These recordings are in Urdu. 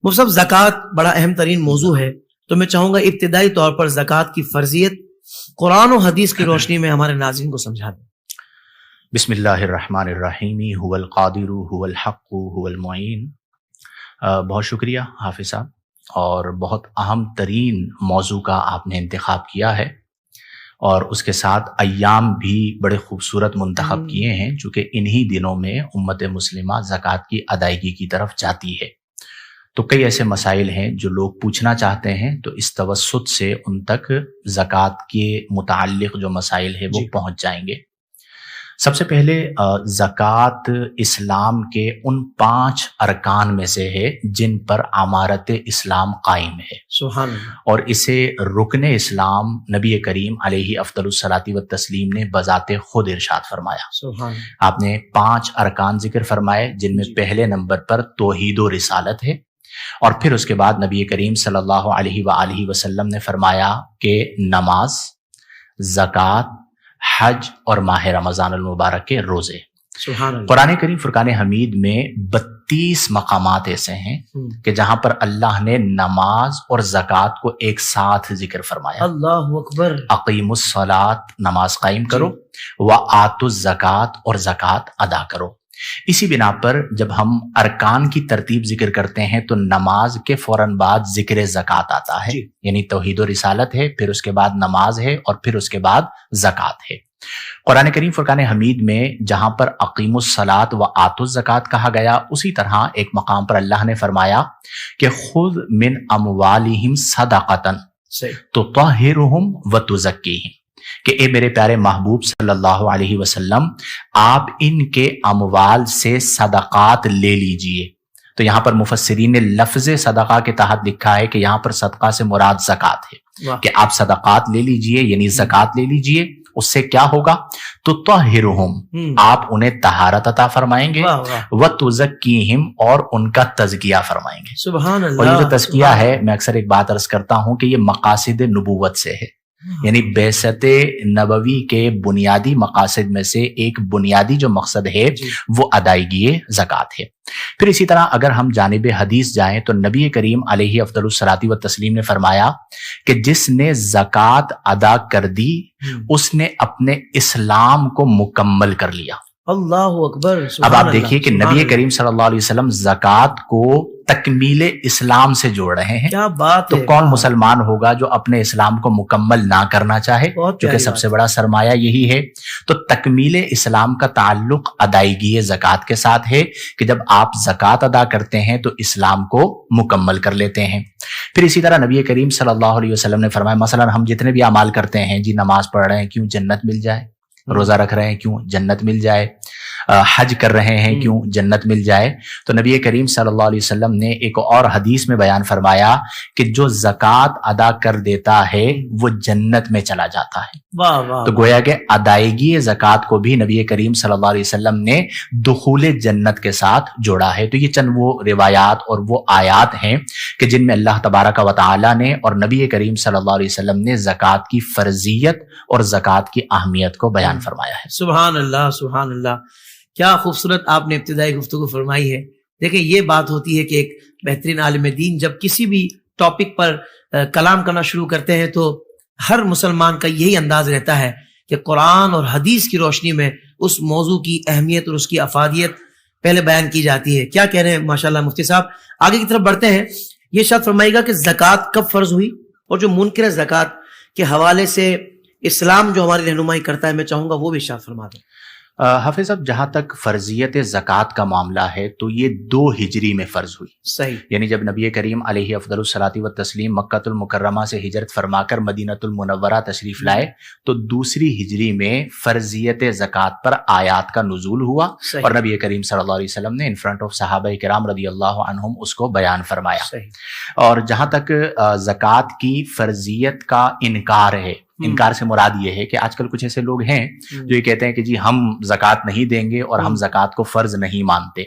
وہ سب زکوٰۃ بڑا اہم ترین موضوع ہے، تو میں چاہوں گا ابتدائی طور پر زکوٰۃ کی فرضیت قرآن و حدیث کی روشنی میں ہمارے ناظرین کو سمجھا دیں۔ بسم اللہ الرحمن الرحیم، هو القادر هو الحق هو المعین۔ بہت شکریہ حافظ صاحب، اور بہت اہم ترین موضوع کا آپ نے انتخاب کیا ہے، اور اس کے ساتھ ایام بھی بڑے خوبصورت منتخب کیے ہیں، چونکہ انہی دنوں میں امت مسلمہ زکوٰۃ کی ادائیگی کی طرف جاتی ہے۔ تو کئی ایسے مسائل ہیں جو لوگ پوچھنا چاہتے ہیں، تو اس توسط سے ان تک زکوٰۃ کے متعلق جو مسائل ہیں وہ پہنچ جائیں گے۔ سب سے پہلے زکوٰۃ اسلام کے ان 5 ارکان میں سے ہے جن پر امارت اسلام قائم ہے، سبحان اللہ۔ اور اسے رکن اسلام نبی کریم علیہ افضل الصلاۃ والتسلیم نے بذات خود ارشاد فرمایا۔ سبحان اللہ۔ آپ نے 5 ارکان ذکر فرمائے، جن میں پہلے نمبر پر توحید و رسالت ہے، اور پھر اس کے بعد نبی کریم صلی اللہ علیہ وآلہ وسلم نے فرمایا کہ نماز، زکوٰۃ، حج اور ماہ رمضان المبارک کے روزے۔ سبحان اللہ۔ قرآن کریم فرقان حمید میں 32 مقامات ایسے ہیں کہ جہاں پر اللہ نے نماز اور زکوٰۃ کو ایک ساتھ ذکر فرمایا۔ اللہ اکبر۔ اقیموا الصلاۃ، نماز قائم کرو، وآتوا الزکوٰۃ، اور زکوٰۃ ادا کرو۔ اسی بنا پر جب ہم ارکان کی ترتیب ذکر کرتے ہیں تو نماز کے فوراً بعد ذکر زکوٰۃ آتا ہے، یعنی توحید و رسالت ہے، پھر اس کے بعد نماز ہے، اور پھر اس کے بعد زکوٰۃ ہے۔ قرآن کریم فرقان حمید میں جہاں پر اقیموا الصلاۃ وآتوا الزکوٰۃ کہا گیا، اسی طرح ایک مقام پر اللہ نے فرمایا کہ خذ من اموالہم صدقۃ تطہرہم وتزکیہم، کہ اے میرے پیارے محبوب صلی اللہ علیہ وسلم، آپ ان کے اموال سے صدقات لے لیجئے۔ تو یہاں پر مفسرین نے لفظ صدقہ کے تحت لکھا ہے کہ یہاں پر صدقہ سے مراد زکوٰۃ ہے، کہ آپ صدقات لے لیجئے، یعنی زکوٰۃ لے لیجئے۔ اس سے کیا ہوگا؟ تو طہرہم، آپ انہیں طہارت عطا فرمائیں گے، وتزکیہم، اور ان کا تزکیہ فرمائیں گے۔ سبحان اللہ۔ اور یہ جو تزکیہ ہے، میں اکثر ایک بات عرض کرتا ہوں کہ یہ مقاصد نبوت سے ہے، یعنی بعثت نبوی کے بنیادی مقاصد میں سے ایک بنیادی جو مقصد ہے وہ ادائیگی زکوٰۃ ہے۔ پھر اسی طرح اگر ہم جانب حدیث جائیں تو نبی کریم علیہ افضل الصلاۃ والتسلیم نے فرمایا کہ جس نے زکوٰۃ ادا کر دی اس نے اپنے اسلام کو مکمل کر لیا۔ اللہ اکبر۔ اب آپ دیکھیے کہ نبی کریم صلی اللہ علیہ وسلم زکوٰۃ کو تکمیل اسلام سے جوڑ رہے ہیں۔ کیا بات تو ہے۔ کون مسلمان ہوگا جو اپنے اسلام کو مکمل نہ کرنا چاہے، کیونکہ سب سے بڑا سرمایہ یہی ہے۔ تو تکمیل اسلام کا تعلق ادائیگی زکوٰۃ کے ساتھ ہے، کہ جب آپ زکوٰۃ ادا کرتے ہیں تو اسلام کو مکمل کر لیتے ہیں۔ پھر اسی طرح نبی کریم صلی اللہ علیہ وسلم نے فرمایا، مثلا ہم جتنے بھی اعمال کرتے ہیں، جی نماز پڑھ رہے ہیں کیوں؟ جنت مل جائے۔ روزہ رکھ رہے ہیں کیوں؟ جنت مل جائے۔ حج کر رہے ہیں کیوں؟ جنت مل جائے۔ تو نبی کریم صلی اللہ علیہ وسلم نے ایک اور حدیث میں بیان فرمایا کہ جو زکوٰۃ ادا کر دیتا ہے وہ جنت میں چلا جاتا ہے۔ واہ واہ۔ تو گویا کہ ادائیگی زکوٰۃ کو بھی نبی کریم صلی اللہ علیہ وسلم نے دخول جنت کے ساتھ جوڑا ہے۔ تو یہ چند وہ روایات اور وہ آیات ہیں کہ جن میں اللہ تبارک و تعالی نے اور نبی کریم صلی اللہ علیہ وسلم نے زکوٰۃ کی فرضیت اور زکوٰۃ کی اہمیت کو بیان فرمایا ہے۔ سبحان اللہ، سبحان اللہ۔ کیا خوبصورت آپ نے ابتدائی گفتگو فرمائی ہے۔ دیکھیں، یہ بات ہوتی ہے کہ ایک بہترین عالم دین جب کسی بھی ٹاپک پر کلام کرنا شروع کرتے ہیں تو ہر مسلمان کا یہی انداز رہتا ہے کہ قرآن اور حدیث کی روشنی میں اس موضوع کی اہمیت اور اس کی افادیت پہلے بیان کی جاتی ہے۔ کیا کہہ رہے ہیں ماشاءاللہ مفتی صاحب۔ آگے کی طرف بڑھتے ہیں۔ یہ شاید فرمائے گا کہ زکوٰۃ کب فرض ہوئی، اور جو منکر زکوٰۃ کے حوالے سے اسلام جو ہماری رہنمائی کرتا ہے، میں چاہوں گا وہ بھی ارشاد فرما دیں۔ حافظ صاحب، جہاں تک فرضیت زکوٰۃ کا معاملہ ہے تو یہ 2 ہجری میں فرض ہوئی۔ صحیح۔ یعنی جب نبی کریم علیہ افضل الصلاۃ والتسلیم مکہ المکرمہ سے ہجرت فرما کر مدینہ المنورہ تشریف لائے تو دوسری ہجری میں فرضیت زکوٰۃ پر آیات کا نزول ہوا، اور نبی کریم صلی اللہ علیہ وسلم نے ان فرنٹ آف صحابہ کرام رضی اللہ عنہم اس کو بیان فرمایا۔ اور جہاں تک زکوٰۃ کی فرضیت کا انکار ہے انکار سے مراد یہ ہے کہ آج کل کچھ ایسے لوگ ہیں جو یہ کہتے ہیں کہ جی ہم زکوٰۃ نہیں دیں گے اور ہم زکوٰۃ کو فرض نہیں مانتے.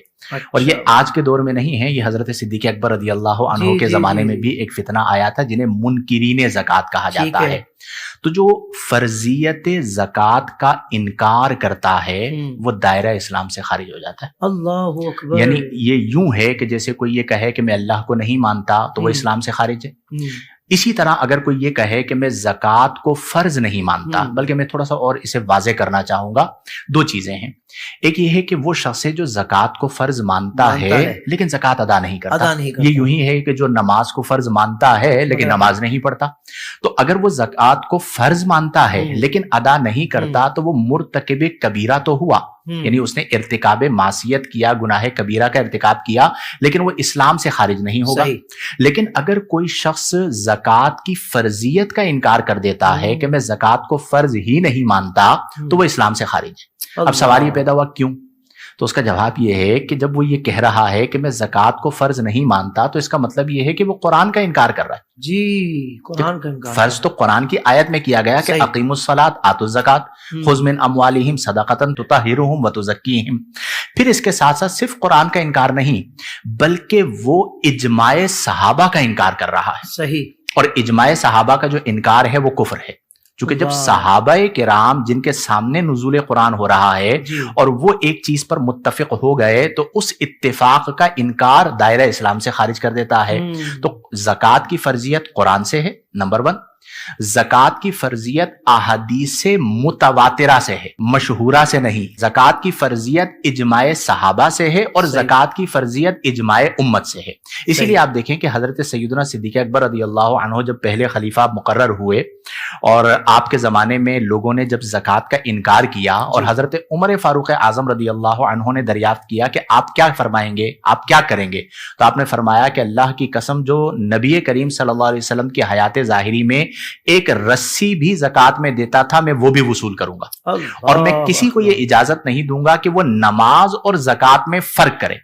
اور یہ آج کے دور میں نہیں ہے، یہ حضرت صدیق اکبر رضی اللہ عنہ کے زمانے میں بھی ایک فتنہ آیا تھا جنہیں منکرین زکوٰۃ کہا جاتا ہے. تو جو فرضیت زکوٰۃ کا انکار کرتا ہے وہ دائرہ اسلام سے خارج ہو جاتا ہے. اللہ اکبر. یعنی یہ یوں ہے کہ جیسے کوئی یہ کہے کہ میں اللہ کو نہیں مانتا تو وہ اسلام سے خارج ہے. اسی طرح اگر کوئی یہ کہے کہ میں زکوٰۃ کو فرض نہیں مانتا، بلکہ میں تھوڑا سا اور اسے واضح کرنا چاہوں گا، دو چیزیں ہیں. ایک یہ ہے کہ وہ شخص ہے جو زکوٰۃ کو فرض مانتا ہے لیکن زکوٰۃ ادا نہیں کرتا. یہ یوں ہی ہے کہ جو نماز کو فرض مانتا ہے لیکن نماز نہیں پڑھتا. تو اگر وہ زکوٰۃ کو فرض مانتا ہے لیکن ادا نہیں کرتا تو وہ مرتکب کبیرہ تو ہوا، یعنی اس نے ارتکاب معصیت کیا، گناہ کبیرہ کا ارتکاب کیا، لیکن وہ اسلام سے خارج نہیں ہوگا. لیکن اگر کوئی شخص زکوٰۃ کی فرضیت کا انکار کر دیتا ہے کہ میں زکوٰۃ کو فرض ہی نہیں مانتا تو وہ اسلام سے خارج ہے. اب سوال یہ پیدا ہوا کیوں؟ تو اس کا جواب یہ ہے کہ جب وہ یہ کہہ رہا ہے کہ میں زکوٰۃ کو فرض نہیں مانتا تو اس کا مطلب یہ ہے کہ وہ قرآن کا انکار کر رہا ہے. جی، قرآن کا انکار. فرض تو قرآن کی آیت میں کیا گیا کہ اقیموا الصلاۃ آتوا الزکاۃ خذ من اموالہم صدقۃ تطہرہم وتزکیہم. پھر اس کے ساتھ ساتھ صرف قرآن کا انکار نہیں بلکہ وہ اجماع صحابہ کا انکار کر رہا ہے. صحیح. اور اجماع صحابہ کا جو انکار ہے وہ کفر ہے، چونکہ جب صحابہ کرام جن کے سامنے نزول قرآن ہو رہا ہے اور وہ ایک چیز پر متفق ہو گئے تو اس اتفاق کا انکار دائرہ اسلام سے خارج کر دیتا ہے. تو زکوٰۃ کی فرضیت قرآن سے ہے نمبر 1. زکوٰۃ کی فرضیت احادیث متواترہ سے ہے، مشہورہ سے نہیں. زکوٰۃ کی فرضیت اجماع صحابہ سے ہے اور زکوٰۃ کی فرضیت اجماع امت سے ہے. اسی لیے آپ دیکھیں کہ حضرت سیدنا صدیق اکبر رضی اللہ عنہ جب پہلے خلیفہ مقرر ہوئے اور آپ کے زمانے میں لوگوں نے جب زکوٰۃ کا انکار کیا اور حضرت عمر فاروق اعظم رضی اللہ عنہ نے دریافت کیا کہ آپ کیا فرمائیں گے، آپ کیا کریں گے، تو آپ نے فرمایا کہ اللہ کی قسم جو نبی کریم صلی اللہ علیہ وسلم کی حیات ظاہری میں ایک رسی بھی زکوٰۃ میں دیتا تھا میں وہ بھی وصول کروں گا، اور میں کسی کو یہ اجازت نہیں دوں گا کہ وہ نماز اور زکوٰۃ میں فرق کرے.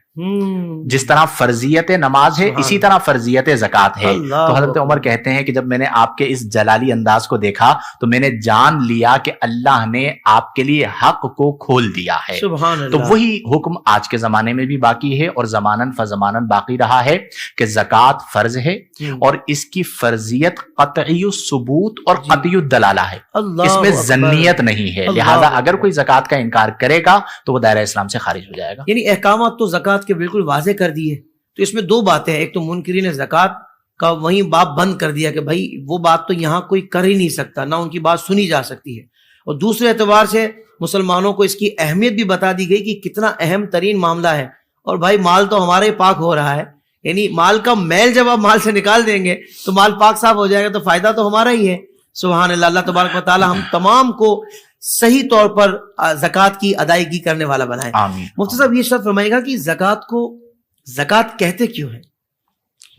جس طرح فرضیت نماز ہے اسی طرح فرضیت زکوٰۃ ہے. تو حضرت عمر کہتے ہیں کہ جب میں نے آپ کے اس جلالی انداز کو دیکھا تو میں نے جان لیا کہ اللہ نے آپ کے لیے حق کو کھول دیا ہے. تو وہی حکم آج کے زمانے میں بھی باقی ہے اور زماناً فزماناً باقی رہا ہے کہ زکوٰۃ فرض ہے اور اس کی فرضیت قطعی الثبوت اور قطعی الدلالہ ہے، اس میں ظنیت نہیں ہے. لہذا اگر کوئی زکوٰۃ کا انکار کرے گا تو وہ دائرہ اسلام سے خارج ہو جائے گا. یعنی احکامات تو زکوٰۃ کے بالکل واضح کر دیے. تو اس میں دو باتیں ہیں، ایک تو منکرین زکوٰۃ کا وہیں باب بند کر دیا کہ بھائی وہ بات تو یہاں کوئی کر ہی نہیں سکتا، نہ ان کی بات سنی جا سکتی ہے. اور دوسرے اعتبار سے مسلمانوں کو اس کی اہمیت بھی بتا دی گئی کہ کتنا اہم ترین معاملہ ہے. اور بھائی مال تو ہمارا ہی پاک ہو رہا ہے، یعنی مال کا میل جب آپ مال سے نکال دیں گے تو مال پاک صاف ہو جائے گا، تو فائدہ تو ہمارا ہی ہے. سبحان اللہ. اللہ تبارک و تعالی ہم تمام کو صحیح طور پر زکوٰۃ کی ادائیگی کرنے والا بنائے. آمین. مفتی صاحب یہ شرط فرمائے گا کہ زکوٰۃ کو زکوٰۃ کہتے کیوں ہیں؟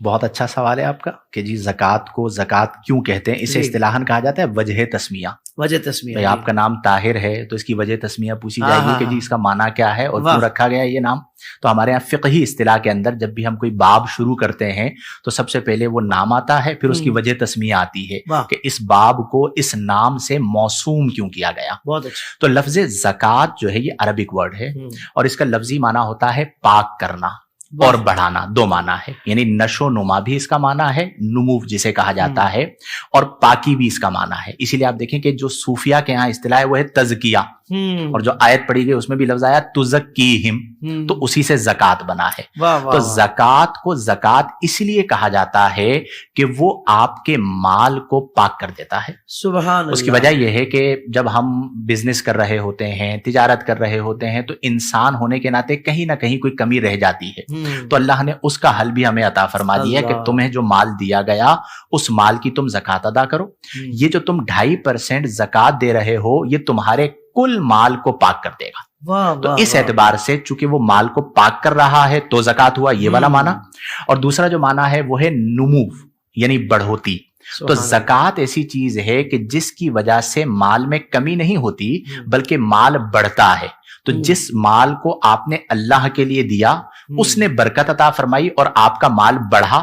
بہت اچھا سوال ہے آپ کا کہ جی زکوٰۃ کو زکوٰۃ کیوں کہتے ہیں. اسے اصطلاحاً کہا جاتا ہے وجہ تسمیہ. وجہ تسمیہ. آپ کا نام طاہر ہے تو اس کی وجہ تسمیہ پوچھی جائے گی کہ جی اس کا معنی کیا ہے اور کیوں رکھا گیا یہ نام. تو ہمارے یہاں فقہی اصطلاح کے اندر جب بھی ہم کوئی باب شروع کرتے ہیں تو سب سے پہلے وہ نام آتا ہے، پھر اس کی وجہ تسمیہ آتی ہے کہ اس باب کو اس نام سے موسوم کیوں کیا گیا. بہت اچھا. تو لفظ زکوٰۃ جو ہے یہ عربک ورڈ ہے اور اس کا لفظی معنی ہوتا ہے پاک کرنا اور بڑھانا. دو معنی ہے، یعنی نشو نما بھی اس کا معنی ہے، نمو جسے کہا جاتا ہے، اور پاکی بھی اس کا معنی ہے. اسی لیے آپ دیکھیں کہ جو صوفیہ کے ہاں اصطلاح ہے وہ ہے تزکیہ، اور جو آیت پڑھی گئی اس میں بھی لفظ آیا تزکیہم، تو اسی سے زکوٰۃ بنا ہے. تو زکوٰۃ کو زکوٰۃ اس لیے کہا جاتا ہے کہ وہ آپ کے مال کو پاک کر دیتا ہے. سبحان اللہ. اس کی وجہ یہ ہے کہ جب ہم بزنس کر رہے ہوتے ہیں، تجارت کر رہے ہوتے ہیں، تو انسان ہونے کے ناطے کہیں نہ کہیں کوئی کمی رہ جاتی ہے. تو اللہ نے اس کا حل بھی ہمیں عطا فرما دیا کہ تمہیں جو مال دیا گیا اس مال کی تم زکوٰۃ ادا کرو. یہ جو تم 2.5% زکوٰۃ دے رہے ہو یہ تمہارے کل مال کو پاک کر دے گا. تو اس اعتبار سے چونکہ وہ مال کو پاک کر رہا ہے تو زکوٰۃ ہوا، یہ والا معنی. اور دوسرا جو معنی ہے وہ ہے نمو، یعنی بڑھوتی. تو زکوٰۃ ایسی چیز ہے کہ جس کی وجہ سے مال میں کمی نہیں ہوتی بلکہ مال بڑھتا ہے. تو جس مال کو آپ نے اللہ کے لیے دیا اس نے برکت عطا فرمائی اور آپ کا مال بڑھا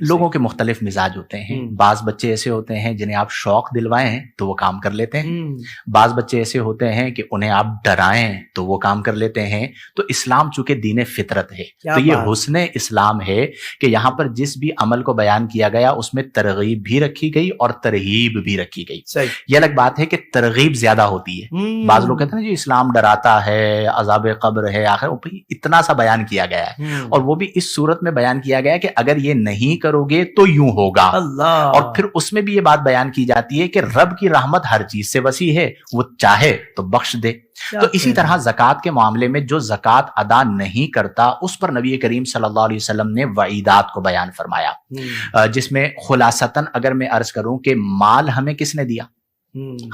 لوگوں کے مختلف مزاج ہوتے ہیں. بعض بچے ایسے ہوتے ہیں جنہیں آپ شوق دلوائیں تو وہ کام کر لیتے ہیں. بعض بچے ایسے ہوتے ہیں کہ انہیں آپ ڈرائیں تو وہ کام کر لیتے ہیں. تو اسلام چونکہ دین فطرت ہے تو یہ حسن اسلام ہے کہ یہاں پر جس بھی عمل کو بیان کیا گیا اس میں ترغیب بھی رکھی گئی اور ترہیب بھی رکھی گئی. یہ الگ بات ہے کہ ترغیب زیادہ ہوتی ہے. بعض لوگ کہتے ہیں جی اسلام ڈراتا ہے, عذاب قبر ہے, آخر اتنا سا بیان کیا گیا ہے اور وہ بھی اس صورت میں بیان کیا گیا کہ اگر یہ نہیں کرو گے تو یوں ہوگا. اور پھر اس میں بھی یہ بات بیان کی جاتی ہے کہ رب کی رحمت ہر چیز سے وسیع ہے, وہ چاہے تو بخش دے. تو اسی طرح زکوٰۃ کے معاملے میں جو زکوٰۃ ادا نہیں کرتا اس پر نبی کریم صلی اللہ علیہ وسلم نے وعیدات کو بیان فرمایا, جس میں خلاصتاً اگر میں عرض کروں کہ مال ہمیں کس نے دیا؟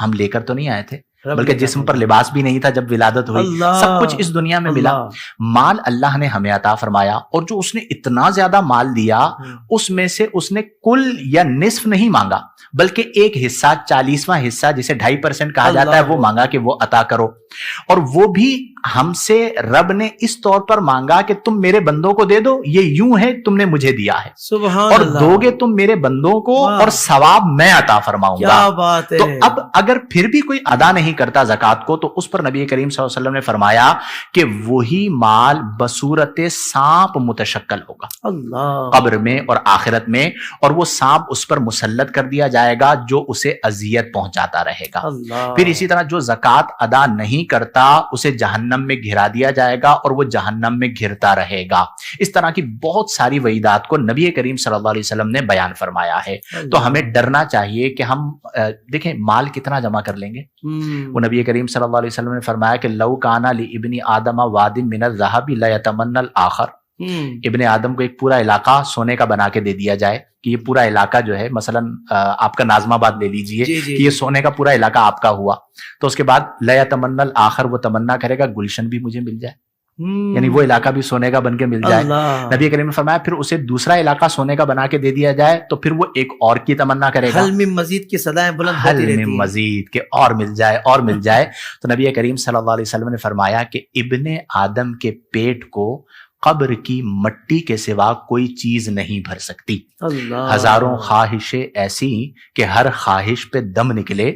ہم لے کر تو نہیں آئے تھے, بلکہ جسم پر لباس بھی نہیں تھا جب ولادت ہوئی, سب کچھ اس دنیا میں ملا. مال اللہ نے ہمیں عطا فرمایا اور جو اس نے اتنا زیادہ مال دیا اس میں سے اس نے کل یا نصف نہیں مانگا بلکہ ایک حصہ 40واں حصہ جسے 2.5% کہا جاتا ہے وہ مانگا کہ وہ عطا کرو. اور وہ بھی ہم سے رب نے اس طور پر مانگا کہ تم میرے بندوں کو دے دو, یہ یوں ہے تم نے مجھے دیا ہے, اور دو گے تم میرے بندوں کو اور ثواب میں عطا فرماؤں گا. تو اب اگر پھر بھی کوئی ادا نہیں کرتا زکوٰۃ کو تو اس پر نبی کریم صلی اللہ علیہ وسلم نے فرمایا کہ وہی مال بصورت سانپ متشکل ہوگا قبر میں اور آخرت میں, اور وہ سانپ اس پر مسلط کر دیا جائے گا جو اسے اذیت پہنچاتا رہے گا. پھر اسی طرح جو زکوٰۃ ادا نہیں کرتا اسے جہنم میں گھرا دیا جائے گا اور وہ جہنم میں گھرتا رہے گا. اس طرح کی بہت ساری وعیدات کو نبی کریم صلی اللہ علیہ وسلم نے بیان فرمایا ہے. تو ہمیں ڈرنا چاہیے کہ ہم دیکھیں مال کتنا جمع کر لیں گے. وہ نبی کریم صلی اللہ علیہ وسلم نے فرمایا کہ لو کانا لابن آدم واد من الذهب لیتمنى الاخر. ابن آدم کو ایک پورا علاقہ سونے کا بنا کے دے دیا جائے کہ یہ پورا علاقہ جو ہے مثلا آپ کا ناظم آباد لے لیجئے کہ یہ سونے کا پورا علاقہ آپ کا ہوا, تو اس کے بعد لیتمنى الاخر وہ تمنا کرے گا گلشن بھی مجھے مل جائے, یعنی وہ علاقہ بھی سونے کا بن کے مل جائے. نبی کریم نے فرمایا پھر اسے دوسرا علاقہ سونے کا بنا کے دے دیا جائے تو پھر وہ ایک اور کی تمنا کرے گا, حل میں مزید کی صدائیں بلند ہوتی رہتی ہیں, حل میں مزید کے اور مل جائے اور مل جائے. تو نبی کریم صلی اللہ علیہ وسلم نے فرمایا کہ ابن آدم کے پیٹ کو قبر کی مٹی کے سوا کوئی چیز نہیں بھر سکتی. ہزاروں خواہشیں ایسی کہ ہر خواہش پہ دم نکلے,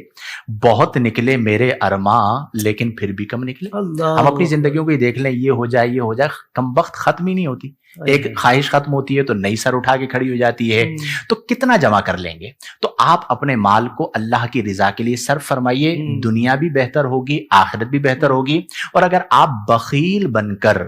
بہت نکلے میرے ارماں لیکن پھر بھی کم نکلے. ہم اپنی زندگیوں کو ہی دیکھ لیں, یہ ہو جائے یہ ہو جائے, کم وقت ختم ہی نہیں ہوتی. ایک خواہش ختم ہوتی ہے تو نئی سر اٹھا کے کھڑی ہو جاتی ہے. تو کتنا جمع کر لیں گے؟ تو آپ اپنے مال کو اللہ کی رضا کے لیے صرف فرمائیے, دنیا بھی بہتر ہوگی آخرت بھی بہتر ہوگی. اور اگر آپ بخیل بن کر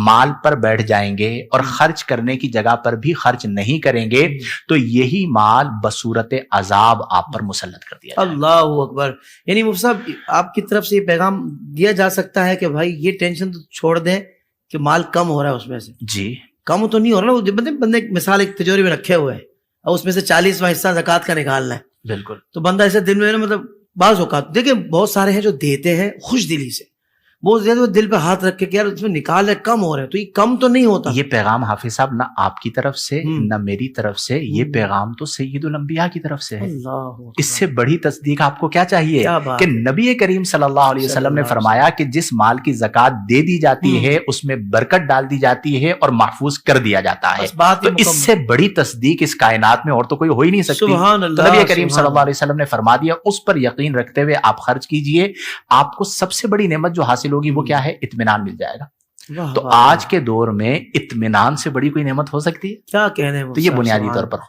مال پر بیٹھ جائیں گے اور خرچ کرنے کی جگہ پر بھی خرچ نہیں کریں گے تو یہی مال بصورت عذاب آپ پر مسلط کر دیا جائے. اللہ اکبر. یعنی مفتی صاحب آپ کی طرف سے یہ پیغام دیا جا سکتا ہے کہ بھائی یہ ٹینشن تو چھوڑ دیں کہ مال کم ہو رہا ہے, اس میں سے جی کم تو نہیں ہو رہا, وہ بندے ایک مثال ایک تجوری میں رکھے ہوئے ہیں اور اس میں سے 40واں حصہ زکوٰۃ کا نکالنا ہے. بالکل. تو بندہ ایسے دل میں مطلب بعض اوقات دیکھیں بہت سارے ہیں جو دیتے ہیں خوش دلی سے, بہت زیادہ دل پہ ہاتھ رکھ کے کہ یار اس میں نکال رہے کم ہو رہے ہیں, تو یہ کم تو نہیں ہوتا. یہ پیغام حافظ صاحب نہ آپ کی طرف سے نہ میری طرف سے, یہ پیغام تو سید الانبیاء کی طرف سے ہے. اس سے بڑی تصدیق آپ کو کیا چاہیے کہ نبی کریم صلی اللہ علیہ وسلم نے فرمایا کہ جس مال کی زکوٰۃ دے دی جاتی ہے اس میں برکت ڈال دی جاتی ہے اور محفوظ کر دیا جاتا ہے. تو اس سے بڑی تصدیق اس کائنات میں اور تو کوئی ہو ہی نہیں سکتی. تو نبی کریم صلی اللہ علیہ وسلم نے فرما دیا, اس پر یقین رکھتے ہوئے آپ خرچ کیجئے. آپ کو سب سے بڑی نعمت جو حاصل ہوگی وہ کیا ہے؟ اطمینان مل جائے گا. تو آج کے دور میں اطمینان سے بڑی کوئی نعمت ہو سکتی ہے؟ کیا کہنے ہیں. تو یہ بنیادی طور پر